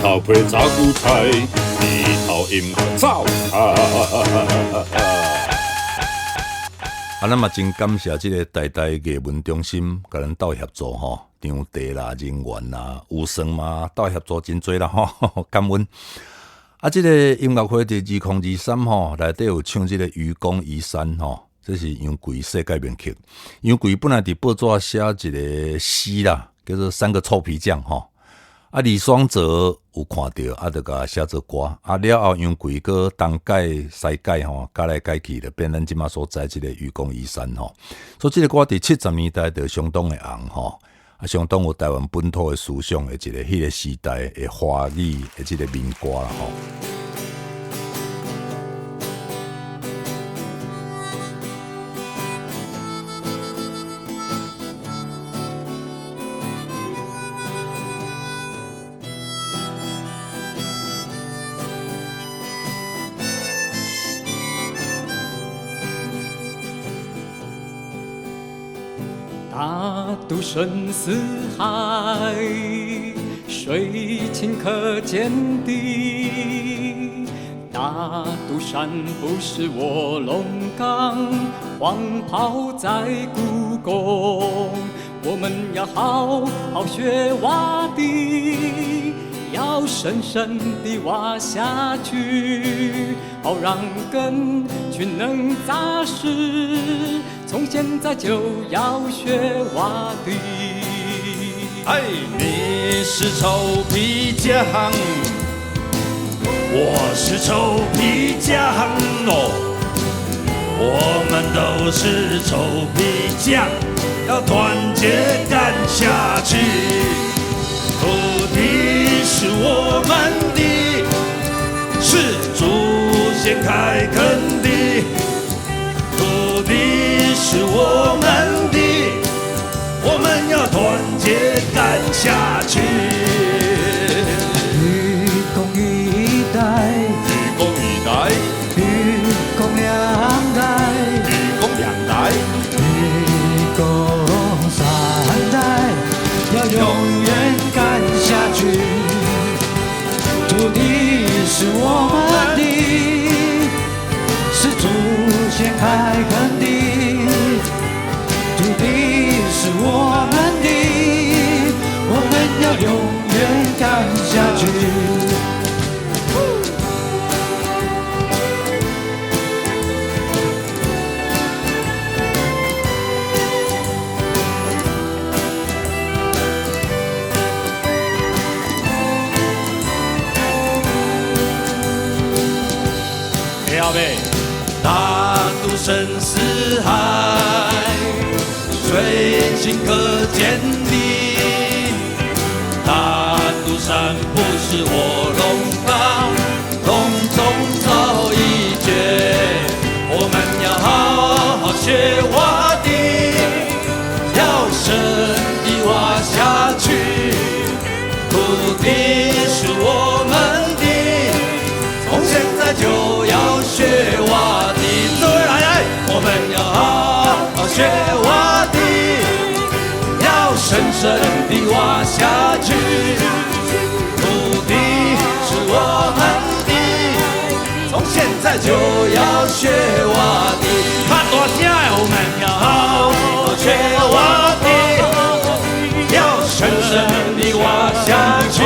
头配炸韭菜，日头饮早茶。咱嘛真感谢这个台大艺文中心甲咱斗协作吼，场地啦、人员啦、有算嘛斗协作真多啦吼，感恩。这个音乐会伫2023吼，内底有唱这个《愚公移山》吼，这是杨贵世界名曲。杨贵本来伫报纸写一个诗啦，叫做《三个臭皮匠》吼。李双泽有看到，就甲写做歌。了后杨贵个东改西改吼，改来改去，就变咱即马所在即个愚公移山吼。所以即个歌伫70年代就相当的红吼，相当有台湾本土的思想的一个迄个时代的华语的即个民歌啦吼。大渡深似海，水清可见底。大渡山不是卧龙岗，黄袍在故宫。我们要好好学挖地，要深深地挖下去，好让根菌能扎实。从现在就要学挖地。哎，你是臭皮匠，我是臭皮匠哦，我们都是臭皮匠，要团结干下去。土地是我们的，是祖先开垦的，土地是我们的，我们要团结干下去。愚公一代，愚公一代，愚公两代，愚公两代，愚公三代，要永远干下去。土地是我们的，是祖先开垦的，土地是我们的，我们要永远干下去。大渡深似海，水清可见底。大渡山不是卧龙岗，隆中早已绝。我们要好好学挖地，要深地挖下去。土地是我们的，从现在就要学挖地。我们要好好学挖地，要深深地挖下去。土地是我们的，从现在就要学挖地。看大声的，我们要好好学挖地，要深深地挖下去。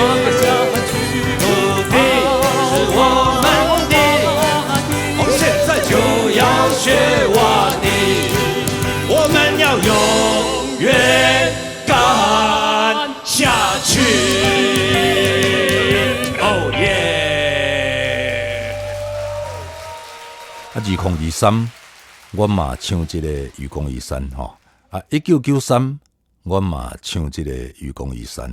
土地是我们的，从现在就要学挖地，我们要永远干下去。哦耶！2023，我嘛唱这个《愚公移山》吼。1993，我嘛唱这个《愚公移山》。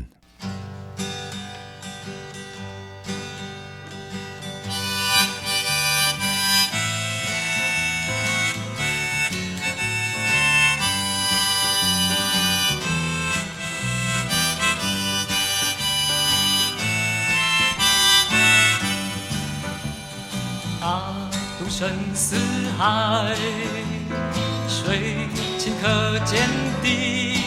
大渡深似海，水清可见底。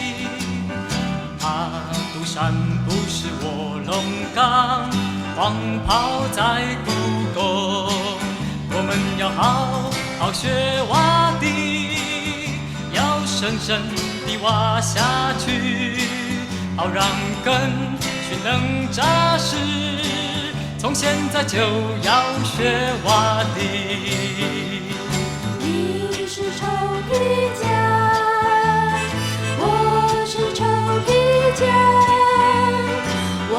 大渡山不是卧龙岗，黄袍在故宫，我们要好好学挖地，要深深地挖下去，好让根须能扎实。从现在就要学挖地。你是臭皮匠，我是臭皮匠，我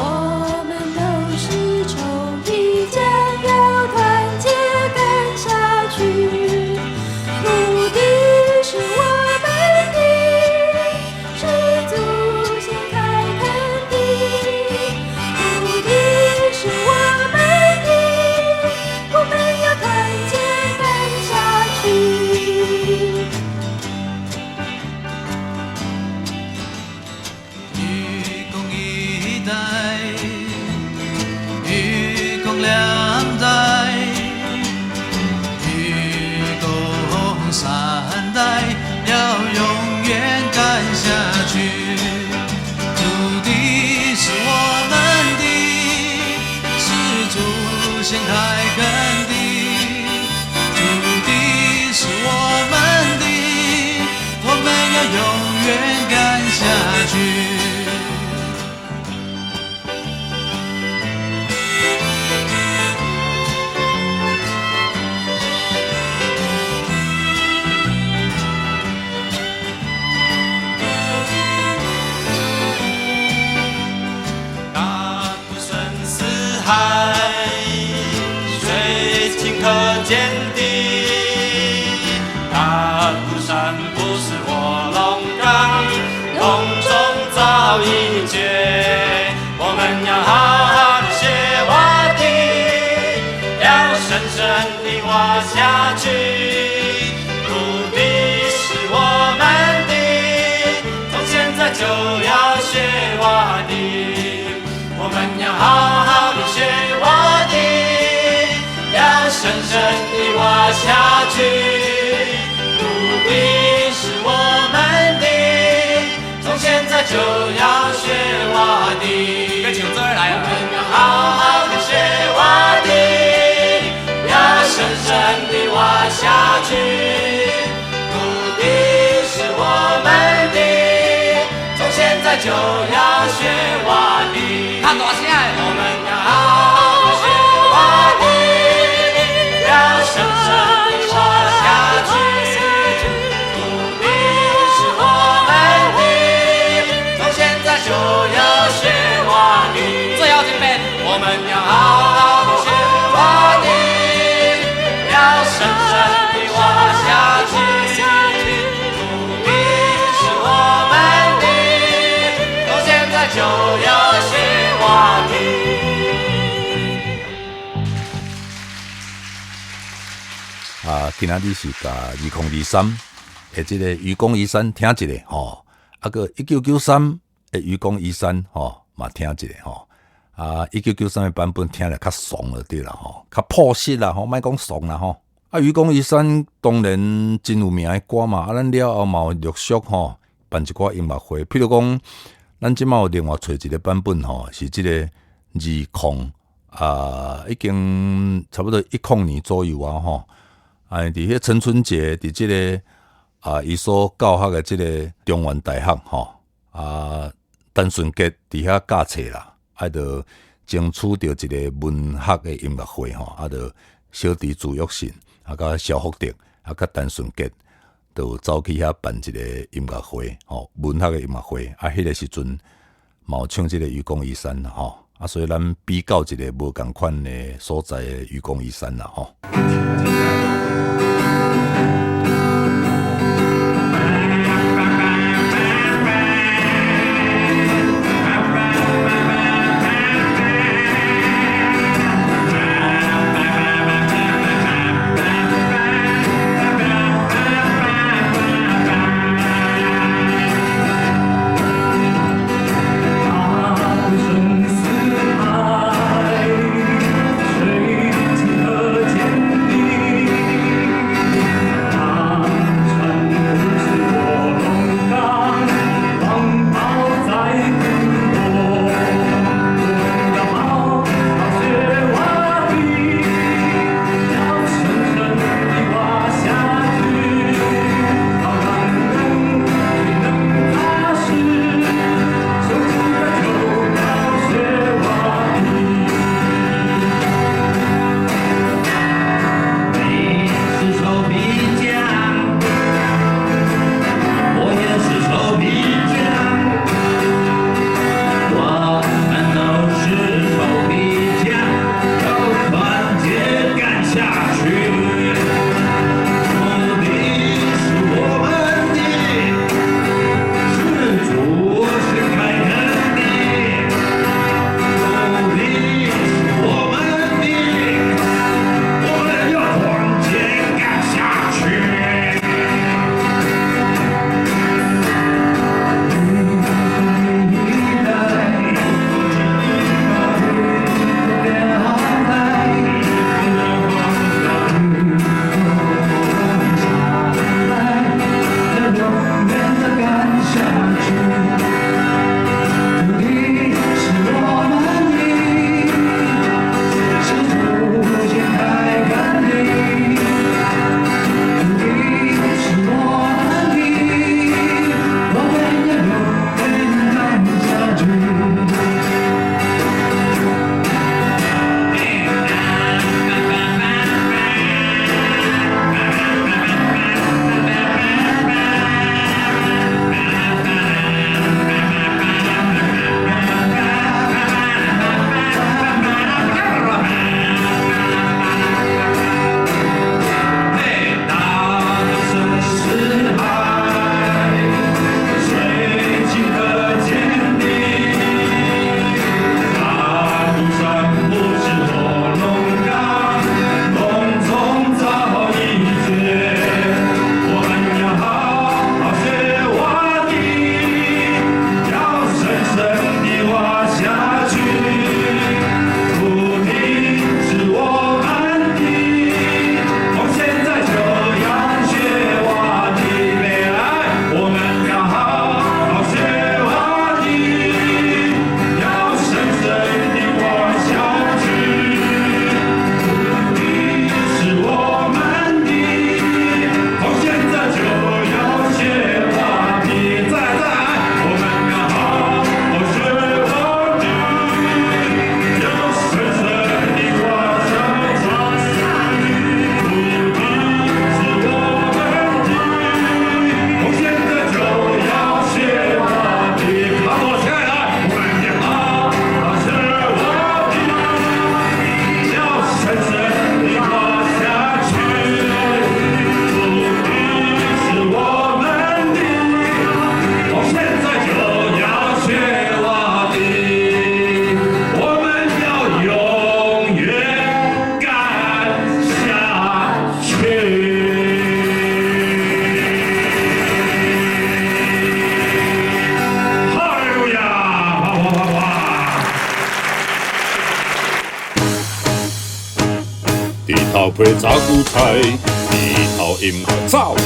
们都是臭皮匠，要团结干下去。土地是我们的，是祖先开垦的，土地是我们的，我们要团结干下去。愚公移代，愚公两代，愚公三代，要永远干下去。土地是我们的，是祖先开垦的，土地是我们的，我们要永远干下去。大渡深似海，水清可见底。大肚山不是卧龙岗，洞中早已决。我们要好好的学挖地，要深深地挖下去。土地是我们的，从现在就要学挖地。我们要好好的学挖地，要深深地挖下去。土地是我们的，从现在就要学挖地。跟请这儿来，我们要好好的学挖地，要深深地挖下去。土地是我们的，从现在就要学挖地。看大声！我们要好好的学挖地，要深深地挖下去。土地是我们的，从现在就要学挖地。最后这边，我们要好好的学挖地，要深深地挖下去。土地是我们的，从现在就要学挖地。今仔日是甲2023的这个愚公移山听一个吼，个1993的愚公移山吼嘛听一个吼。1993的版本听了较爽了对啦吼，较朴实啦吼，莫讲爽啦吼。愚公移山当然真有名的歌嘛，咱了后嘛有陆续吼办一寡音乐会，譬如讲，咱即马有另外找一个版本吼，是这个20已经差不多10年左右啊吼。伫迄陈春节，伫即个伊所教学的即个中原大学吼陈顺杰伫遐教册啦，就争取到一个文学的音乐会吼，就小弟朱玉信甲萧福德甲陈顺杰就走去遐办一个音乐会吼，文学的音乐会迄个时阵嘛有唱即个愚公移山啦吼，所以咱比较一个无共款的所在的愚公移山啦吼。水清可见底。地头配炸韭菜，地头饮喝草。